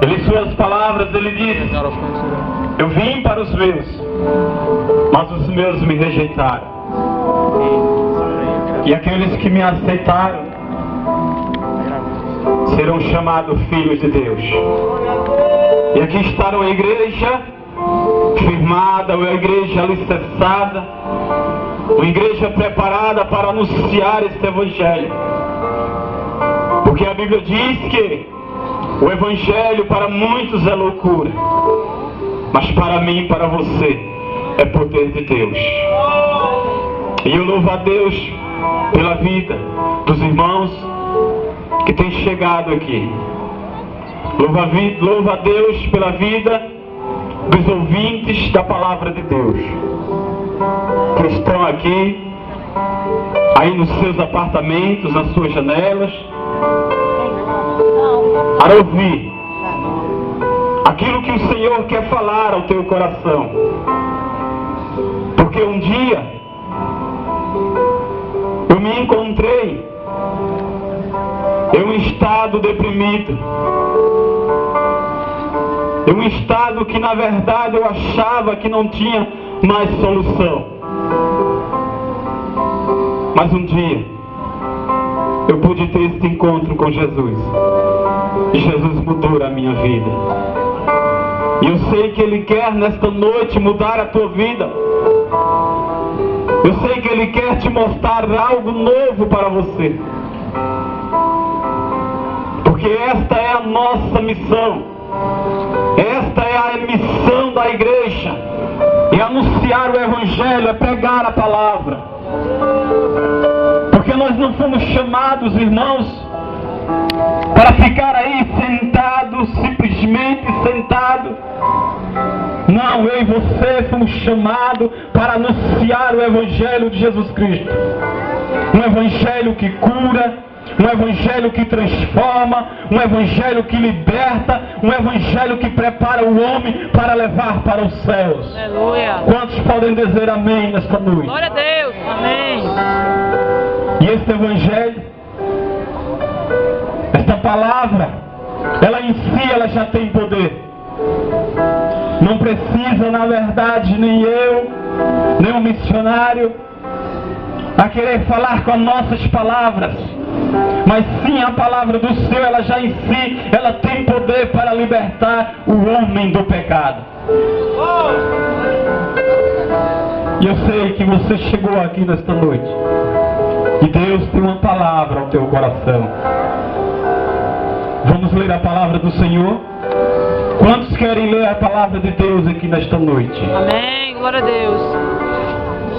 Ele, em suas palavras, ele disse: eu vim para os meus, mas os meus me rejeitaram. E aqueles que me aceitaram serão chamados filhos de Deus. E aqui está a igreja firmada, uma igreja alicerçada, uma igreja preparada para anunciar este evangelho. Porque a Bíblia diz que o evangelho para muitos é loucura, mas para mim, para você, é poder de Deus. E eu louvo a Deus pela vida dos irmãos que têm chegado aqui. Louvo a Deus pela vida dos ouvintes da palavra de Deus, que estão aqui, aí nos seus apartamentos, nas suas janelas, para ouvir aquilo que o Senhor quer falar ao teu coração. Porque um dia eu me encontrei em um estado deprimido, em um estado que na verdade eu achava que não tinha mais solução. Mas um dia eu pude ter esse encontro com Jesus, e Jesus mudou a minha vida. E eu sei que Ele quer nesta noite mudar a tua vida. Eu sei que Ele quer te mostrar algo novo para você. Porque esta é a nossa missão. Esta é a missão da igreja. É anunciar o evangelho, é pregar a palavra. Porque nós não fomos chamados, irmãos, para ficar aí sentado, simplesmente sentado. Não, eu e você fomos chamados para anunciar o evangelho de Jesus Cristo. Um evangelho que cura, um evangelho que transforma, um evangelho que liberta, um evangelho que prepara o homem para levar para os céus. Aleluia. Quantos podem dizer amém nesta noite? Glória a Deus. Amém. E este evangelho, esta palavra, ela em si, ela já tem poder. Não precisa, na verdade, nem eu, nem um missionário, a querer falar com as nossas palavras. Mas sim, a palavra do Senhor, ela já em si, ela tem poder para libertar o homem do pecado. E eu sei que você chegou aqui nesta noite, e Deus tem uma palavra ao teu coração. Vamos ler a palavra do Senhor? Quantos querem ler a palavra de Deus aqui nesta noite? Amém, glória a Deus.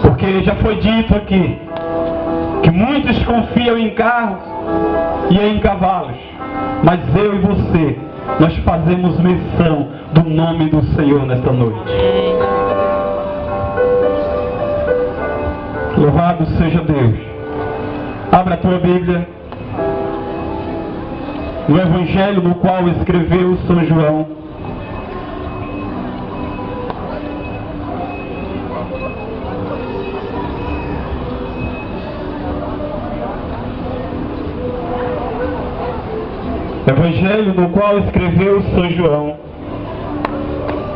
Porque já foi dito aqui que muitos confiam em carros e em cavalos, mas eu e você, nós fazemos menção do nome do Senhor nesta noite. Amém. Louvado seja Deus. Abra a tua Bíblia no Evangelho no qual escreveu São João. Evangelho no qual escreveu São João,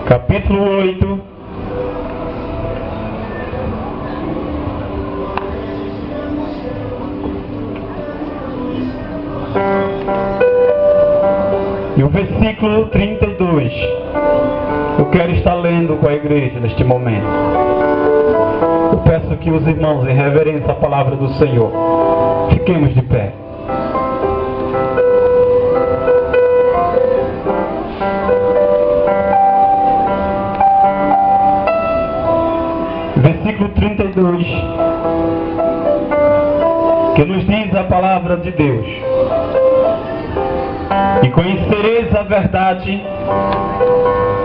capítulo 8, e o versículo 32. Eu quero estar lendo com a igreja neste momento. Eu peço que os irmãos, em reverência à palavra do Senhor, fiquemos de pé. Versículo 32, que nos diz a palavra de Deus: e conhecereis a verdade,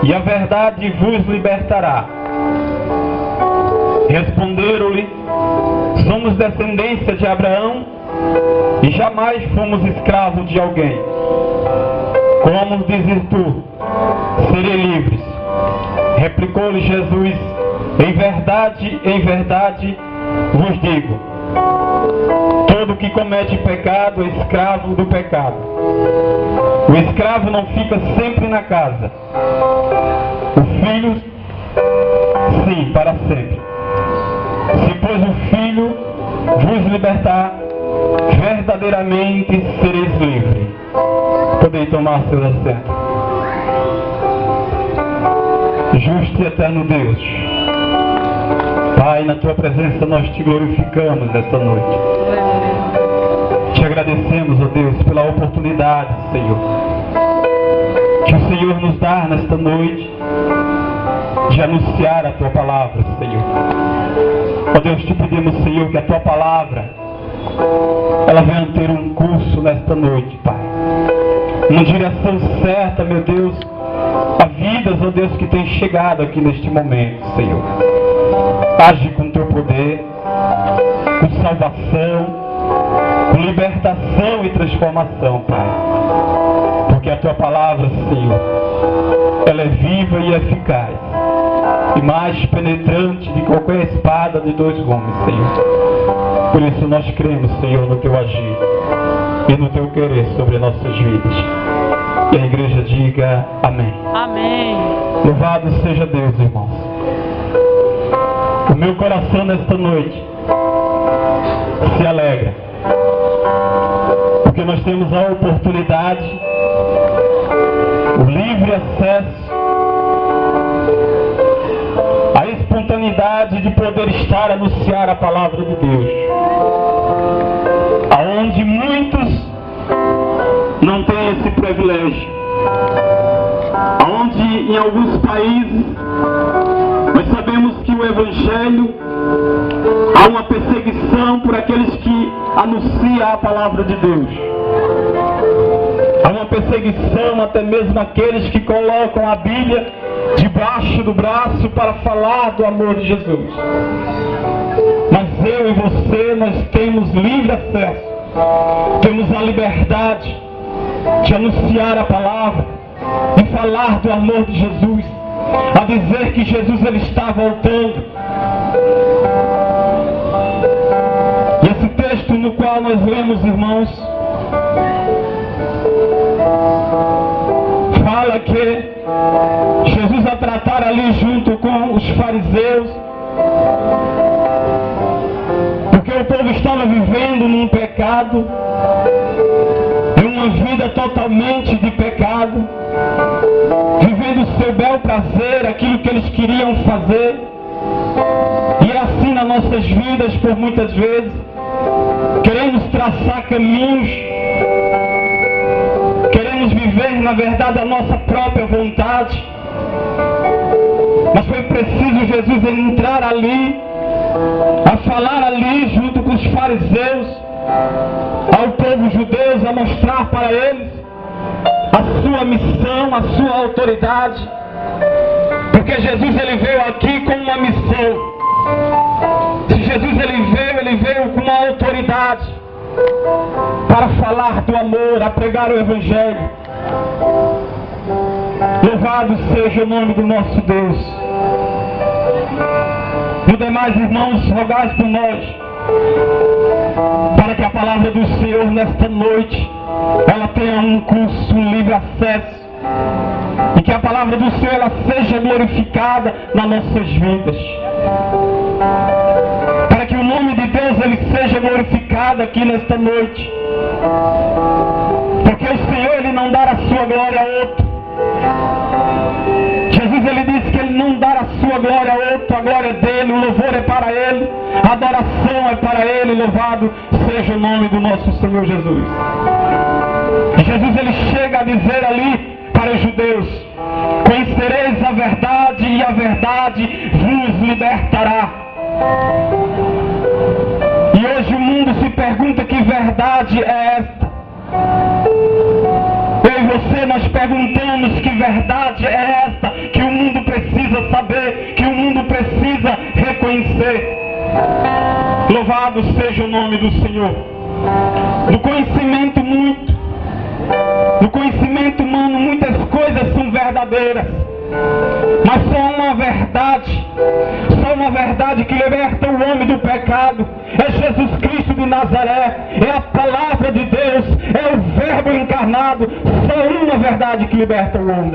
e a verdade vos libertará. Responderam-lhe: somos descendência de Abraão, e jamais fomos escravos de alguém. Como dizes tu, serei livres? Replicou-lhe Jesus: em verdade vos digo, todo que comete pecado é escravo do pecado. O escravo não fica sempre na casa. O filho, sim, para sempre. Se, pois, o Filho vos libertar, verdadeiramente sereis livres. Podem tomar seus assentos. Justo e eterno Deus, Pai, na Tua presença nós Te glorificamos nesta noite. Te agradecemos, ó Deus, pela oportunidade, Senhor, que o Senhor nos dá nesta noite de anunciar a Tua palavra, Senhor. Ó Deus, Te pedimos, Senhor, que a Tua palavra ela venha ter um curso nesta noite, Pai. Uma direção certa, meu Deus, a vidas, ó Deus, que tem chegado aqui neste momento, Senhor. Age com Teu poder, com salvação, com libertação e transformação, Pai. Porque a Tua palavra, Senhor, ela é viva e eficaz, e mais penetrante de qualquer espada de dois gumes, Senhor. Por isso nós cremos, Senhor, no Teu agir e no Teu querer sobre nossas vidas. E a igreja diga amém. Amém. Louvado seja Deus, irmãos. O meu coração nesta noite se alegra, porque nós temos a oportunidade, o livre acesso, a espontaneidade de poder estar a anunciar a palavra de Deus, aonde muitos não têm esse privilégio, aonde em alguns países nós sabemos que o Evangelho há uma perseguição por aqueles que anunciam a palavra de Deus. Há uma perseguição até mesmo aqueles que colocam a Bíblia debaixo do braço para falar do amor de Jesus. Mas eu e você, nós temos livre acesso, temos a liberdade de anunciar a palavra, de falar do amor de Jesus, a dizer que Jesus ele está voltando. E esse texto no qual nós lemos, irmãos, fala que Jesus a tratar ali junto com os fariseus, porque o povo estava vivendo num pecado, em uma vida totalmente de pecado, vivendo o seu bel prazer, aquilo que eles queriam fazer. E é assim nas nossas vidas, por muitas vezes, queremos traçar caminhos, queremos viver, na verdade, a nossa própria vontade. Mas foi preciso Jesus entrar ali, a falar ali junto com os fariseus, ao povo judeu, a mostrar para eles a sua missão, a sua autoridade. Porque Jesus ele veio aqui com uma missão. Se Jesus ele veio com uma autoridade para falar do amor, a pregar o Evangelho. Louvado seja o nome do nosso Deus. No demais, irmãos, rogais por nós, para que a palavra do Senhor nesta noite, ela tenha um curso, um livre acesso, e que a palavra do Senhor ela seja glorificada nas nossas vidas, para que o nome de Deus ele seja glorificado aqui nesta noite, porque o Senhor ele não dá a sua glória a outro. Jesus ele disse que ele não dá a sua glória a outro, a glória é dele, o louvor é para ele, a adoração é para ele. Louvado seja o nome do nosso Senhor Jesus. E Jesus ele chega a dizer ali para os judeus: conhecereis a verdade e a verdade vos libertará. E hoje o mundo se pergunta que verdade é esta. Eu e você nós perguntamos que verdade é esta, que o mundo precisa saber, que o mundo precisa reconhecer. Louvado seja o nome do Senhor. No conhecimento muito, no conhecimento humano muitas coisas são verdadeiras, Mas só uma verdade que liberta o homem do pecado. É Jesus Cristo de Nazaré, é a palavra de Deus, é o Verbo encarnado. Só uma verdade que liberta o homem.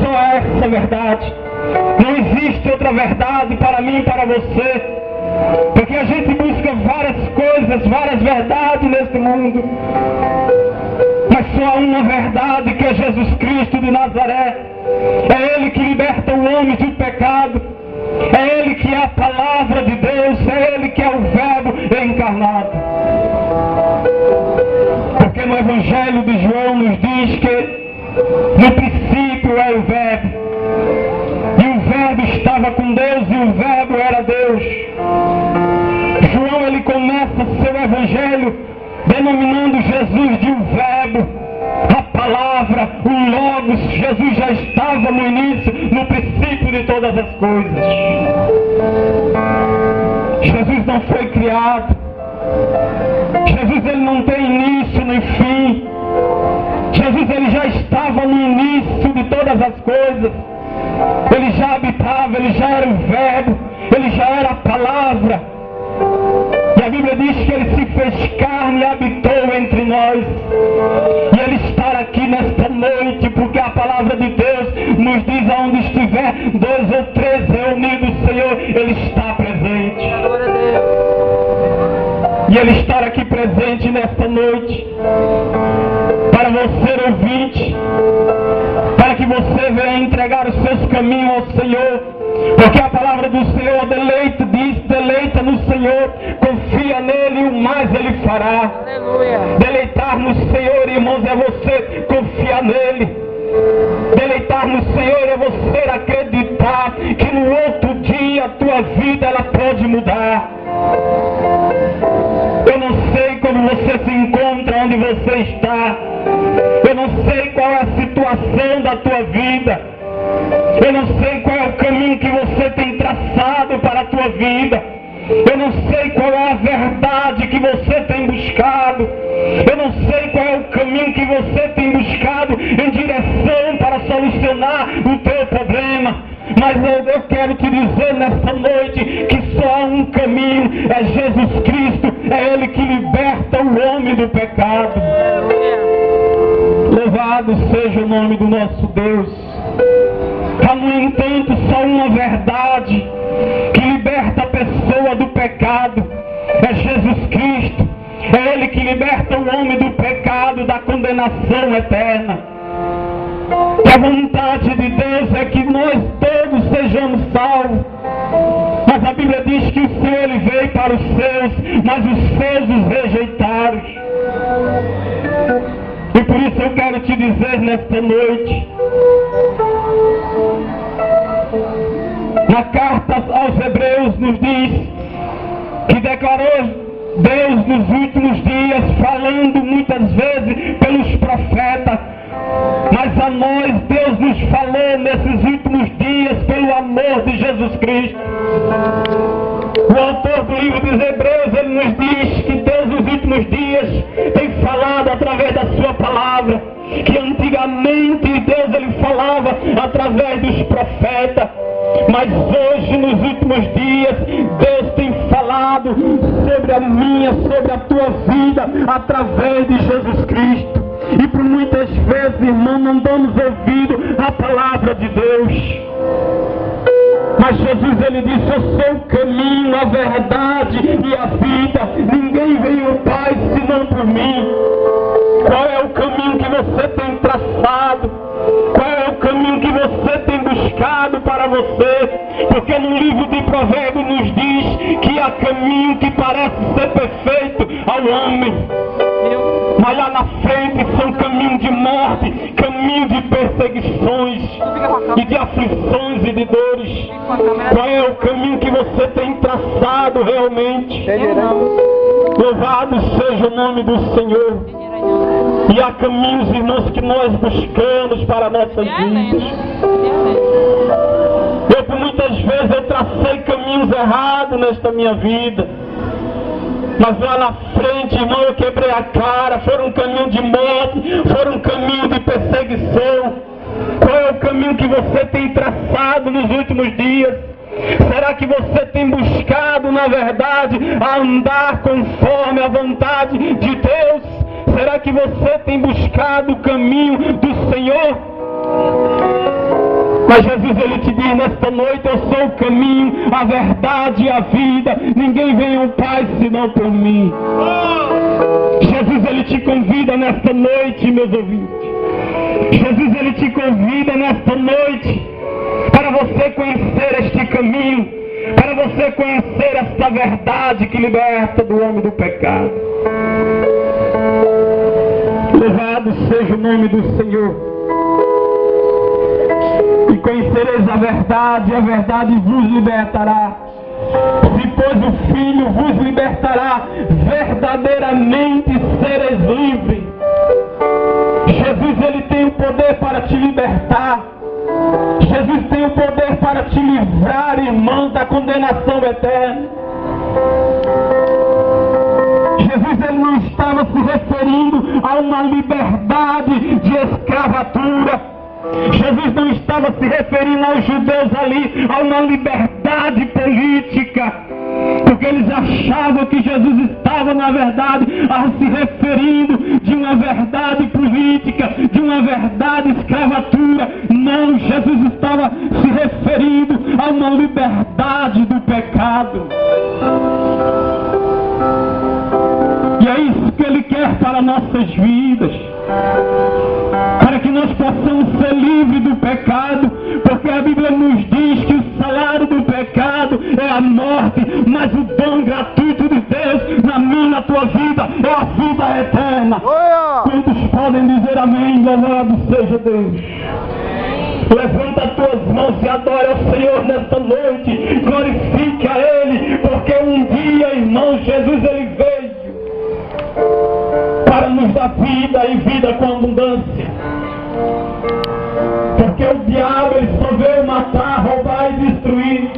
Só essa verdade. Não existe outra verdade para mim e para você. Porque a gente busca várias coisas, várias verdades neste mundo. Mas só há uma verdade, que é Jesus Cristo de Nazaré. É Ele que liberta o homem do pecado. É Ele que é a palavra de Deus. É Ele que é o Verbo encarnado. Porque no Evangelho de João nos diz que no princípio é o Verbo. E o Verbo estava com Deus e o Verbo era Deus. João, ele começa seu Evangelho denominando Jesus de um Verbo, a palavra, o Logos. Jesus já estava no início, no princípio de todas as coisas. Jesus não foi criado. Jesus, ele não tem início nem fim. Jesus, ele já estava no início de todas as coisas. Ele já habitava, ele já era o Verbo, ele já era a palavra. E a Bíblia diz que ele se fez carne e habitou entre nós. E ele está aqui nesta noite, porque a palavra de Deus nos diz: aonde estiver 2 ou 3 reunidos, Senhor, ele está presente. E ele está aqui presente nesta noite, para você ouvinte, para que você venha entregar os seus caminhos ao Senhor. Porque a palavra do Senhor deleita no Senhor, confia nele e o mais ele fará. Aleluia. Deleitar no Senhor, irmãos, é você confiar nele. Deleitar no Senhor é você acreditar que no outro dia a tua vida ela pode mudar. Eu não sei como você se encontra, onde você está. Eu não sei qual é a situação da tua vida. Eu não sei qual é o caminho que você tem traçado para a tua vida. Eu não sei qual é a verdade que você tem buscado. Eu não sei qual é o caminho que você tem buscado em direção para solucionar o teu problema. Mas eu quero te dizer nesta noite que só há um caminho, é Jesus Cristo. É Ele que liberta o homem do pecado. Louvado seja o nome do nosso Deus. Há, no entanto, só uma verdade que liberta a pessoa do pecado. É Jesus Cristo. É Ele que liberta o homem do pecado, da condenação eterna. E a vontade de Deus é que nós todos sejamos salvos. Mas a Bíblia diz que o Senhor, ele veio para os seus, mas os seus os rejeitaram. E por isso eu quero te dizer nesta noite, na carta aos Hebreus nos diz que declarou Deus nos últimos dias, falando muitas vezes pelos profetas, mas a nós Deus nos falou nesses últimos dias pelo amor de Jesus Cristo. O autor do livro dos Hebreus, ele nos diz que Deus nos últimos dias tem falado através da sua palavra, que antigamente Deus ele falava através dos profetas, mas hoje nos últimos dias Deus tem falado sobre a minha, sobre a tua vida através de Jesus Cristo. E por muitas vezes, irmão, não damos ouvido à palavra de Deus. Mas Jesus, ele disse: eu sou o caminho, a verdade e a vida. Ninguém veio ao Pai senão por mim. Qual é o caminho que você tem traçado? Qual é o caminho que você tem buscado para você? Porque no livro de Provérbios nos diz que há caminho que parece ser perfeito ao homem, mas lá na frente são caminhos de morte, caminhos de perseguições e de aflições e de dores. Qual é o caminho que você tem traçado realmente? Louvado seja o nome do Senhor. E há caminhos, irmãos, que nós buscamos para nossas vidas. Eu, por muitas vezes, eu tracei caminhos errados nesta minha vida. Mas lá na frente, irmão, eu quebrei a cara. Foram um caminho de morte, foram um caminho de perseguição. Qual caminho que você tem traçado nos últimos dias? Será que você tem buscado, na verdade, a andar conforme a vontade de Deus? Será que você tem buscado o caminho do Senhor? Mas Jesus, ele te diz nesta noite: eu sou o caminho, a verdade e a vida. Ninguém vem ao Pai senão por mim. Jesus, ele te convida nesta noite, meus ouvintes. Jesus, ele te convida nesta noite para você conhecer este caminho, para você conhecer esta verdade que liberta do homem do pecado. Louvado seja o nome do Senhor. E conhecereis a verdade vos libertará. Se pois o Filho vos libertará, verdadeiramente sereis livres. Jesus, ele tem o poder para te libertar. Jesus tem o poder para te livrar, irmãos, da condenação eterna. Jesus, ele não estava se referindo a uma liberdade de escravatura. Jesus não estava se referindo aos judeus ali a uma liberdade política, porque eles achavam que Jesus estava, na verdade, se referindo de uma verdade política, de uma verdade escravatura. Não, Jesus estava se referindo a uma liberdade do pecado. E é isso que ele quer para nossas vidas, para que nós possamos ser livres do pecado, porque a Bíblia nos diz que o salário do pecado é a morte, mas o dom gratuito de Deus na minha, na tua vida, é a vida eterna. Quantos podem dizer amém? Louvado seja Deus. Levanta as tuas mãos e adora ao Senhor nesta noite, glorifique a Ele, porque um dia, irmão, Jesus, ele veio para nos dar vida e vida com abundância. Porque o diabo, ele só veio matar, roubar e destruir.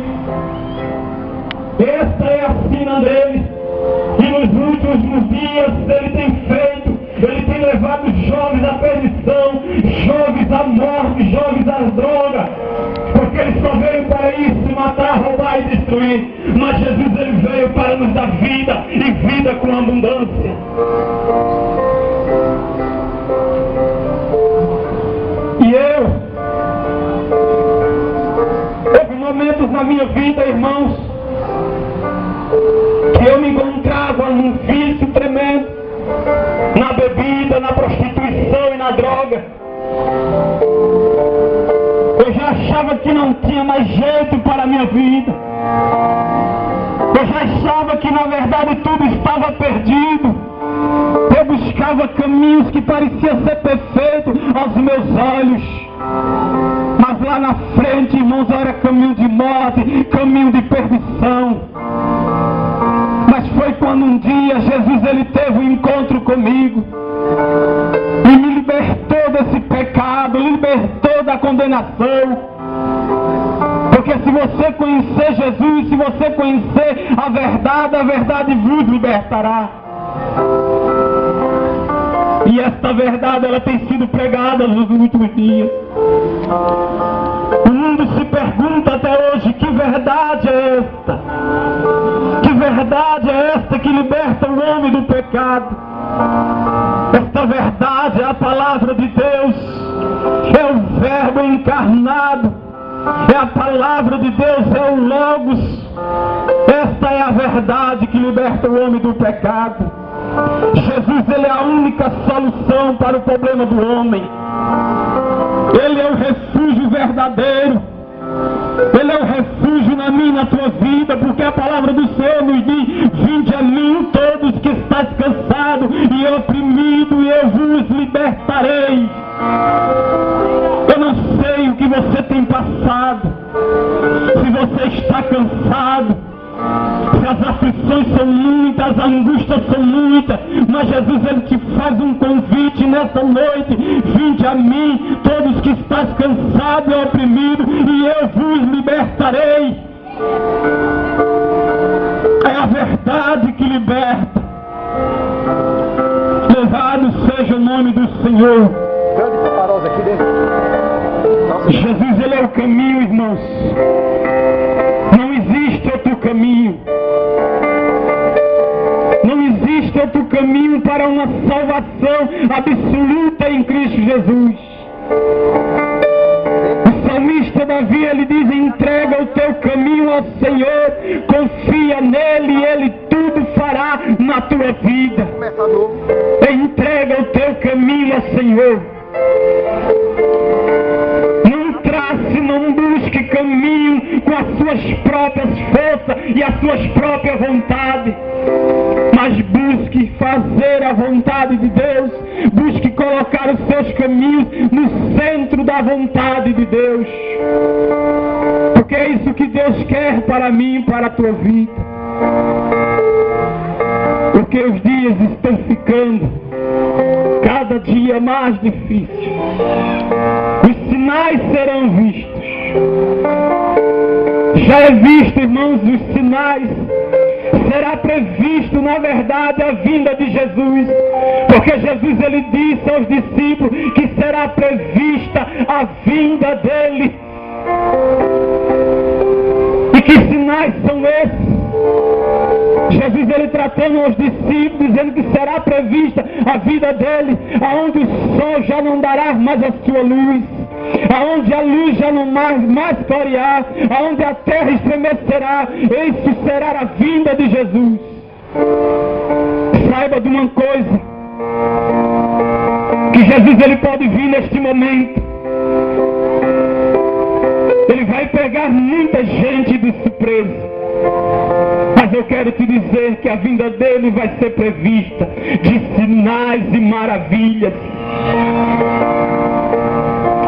Esta é a sina dele. E nos últimos dias ele tem feito, ele tem levado jovens à perdição, jovens à morte, jovens às drogas. Porque ele só veio para isso, matar, roubar e destruir. Mas Jesus, ele veio para nos dar vida e vida com abundância. E houve momentos na minha vida, irmãos, que eu me encontrava num vício tremendo, na bebida, na prostituição e na droga. Eu já achava que não tinha mais jeito para a minha vida. Eu já achava que, na verdade, tudo estava perdido. Eu buscava caminhos que pareciam ser perfeitos aos meus olhos. Mas lá na frente, irmãos, era caminho de morte, caminho de perdição. Mas foi quando um dia Jesus, ele teve um encontro comigo e me libertou desse pecado, libertou da condenação. Porque se você conhecer Jesus, se você conhecer a verdade vos libertará. E esta verdade, ela tem sido pregada nos últimos dias. O mundo se pergunta até hoje: que verdade é esta? Que verdade é esta que liberta o homem do pecado? Esta verdade é a palavra de Deus, é o Verbo encarnado, é a palavra de Deus, é o Logos. Esta é a verdade que liberta o homem do pecado. Jesus, ele é a única solução para o problema do homem. Ele é o refúgio verdadeiro. Ele é o refúgio na minha e na tua vida, porque a palavra do Senhor nos diz: vinde a mim todos que estáis cansados e oprimidos, e eu vos libertarei. Eu não sei o que você tem passado, se você está cansado, se as aflições são muitas, as angústias são muitas, mas Jesus, ele te faz um convite nessa noite: vinde a mim, todos que estáis cansados e oprimidos, e eu vos libertarei. É a verdade que liberta. Louvado seja o nome do Senhor. Grande paparosa aqui dentro. Jesus, Ele é o caminho, irmãos. Não existe outro caminho. Não existe outro caminho para uma salvação absoluta em Cristo Jesus. O salmista Davi, ele diz: entrega o teu caminho ao Senhor, confia nele e Ele tudo fará na tua vida. Entrega o teu caminho ao Senhor. Não busque caminho com as suas próprias forças e as suas próprias vontades, mas busque fazer a vontade de Deus. Busque colocar os seus caminhos no centro da vontade de Deus, porque é isso que Deus quer para mim e para a tua vida. Porque os dias estão ficando cada dia mais difíceis. Os sinais serão vistos. Já é visto, irmãos, os sinais. Será previsto, na verdade, a vinda de Jesus. Porque Jesus, ele disse aos discípulos que será prevista a vinda dele. E que sinais são esses? Jesus, ele tratando aos discípulos, dizendo que será prevista a vida dele, aonde o sol já não dará mais a sua luz, aonde a luz já não mais clarear, aonde a terra estremecerá. Isso será a vinda de Jesus. Saiba de uma coisa, que Jesus, ele pode vir neste momento. Ele vai pegar muita gente de surpresa. Mas eu quero te dizer que a vinda dele vai ser prevista de sinais e maravilhas.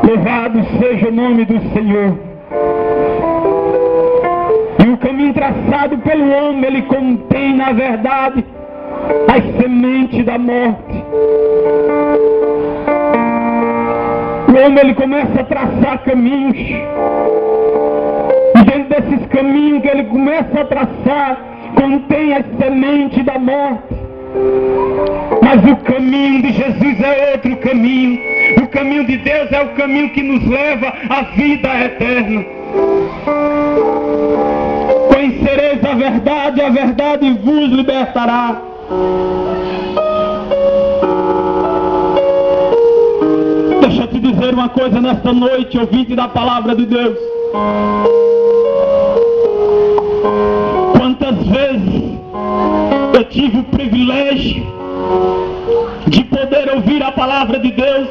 Louvado seja o nome do Senhor. E o caminho traçado pelo homem, ele contém, na verdade, as sementes da morte. O homem, ele começa a traçar caminhos. E dentro desses caminhos que ele começa a traçar, contém as sementes da morte. Mas o caminho de Jesus é outro caminho. O caminho de Deus é o caminho que nos leva à vida eterna. Conhecereis a verdade vos libertará. Deixa eu te dizer uma coisa nesta noite, ouvinte da palavra de Deus. Quantas vezes eu tive o privilégio de poder ouvir a palavra de Deus,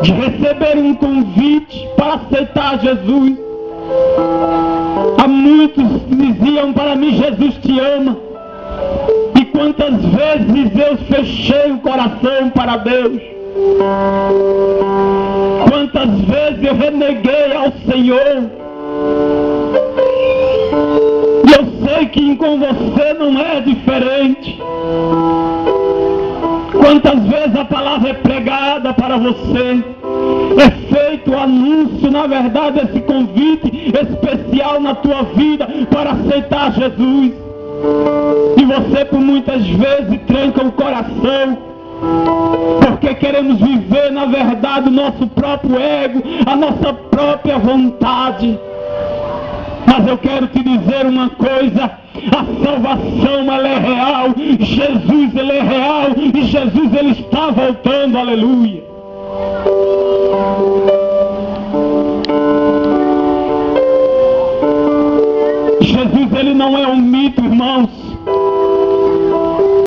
de receber um convite para aceitar Jesus. Há muitos diziam para mim: Jesus te ama. E quantas vezes eu fechei o coração para Deus. Quantas vezes eu reneguei ao Senhor. E eu sei que com você não é diferente. Quantas vezes a palavra é pregada para você, é feito o anúncio, na verdade, esse convite especial na tua vida para aceitar Jesus. E você por muitas vezes tranca o coração, porque queremos viver, na verdade, o nosso próprio ego, a nossa própria vontade. Mas eu quero te dizer uma coisa: a salvação, ela é real. Jesus, ele é real. E Jesus, ele está voltando. Aleluia. Jesus, ele não é um mito, irmãos.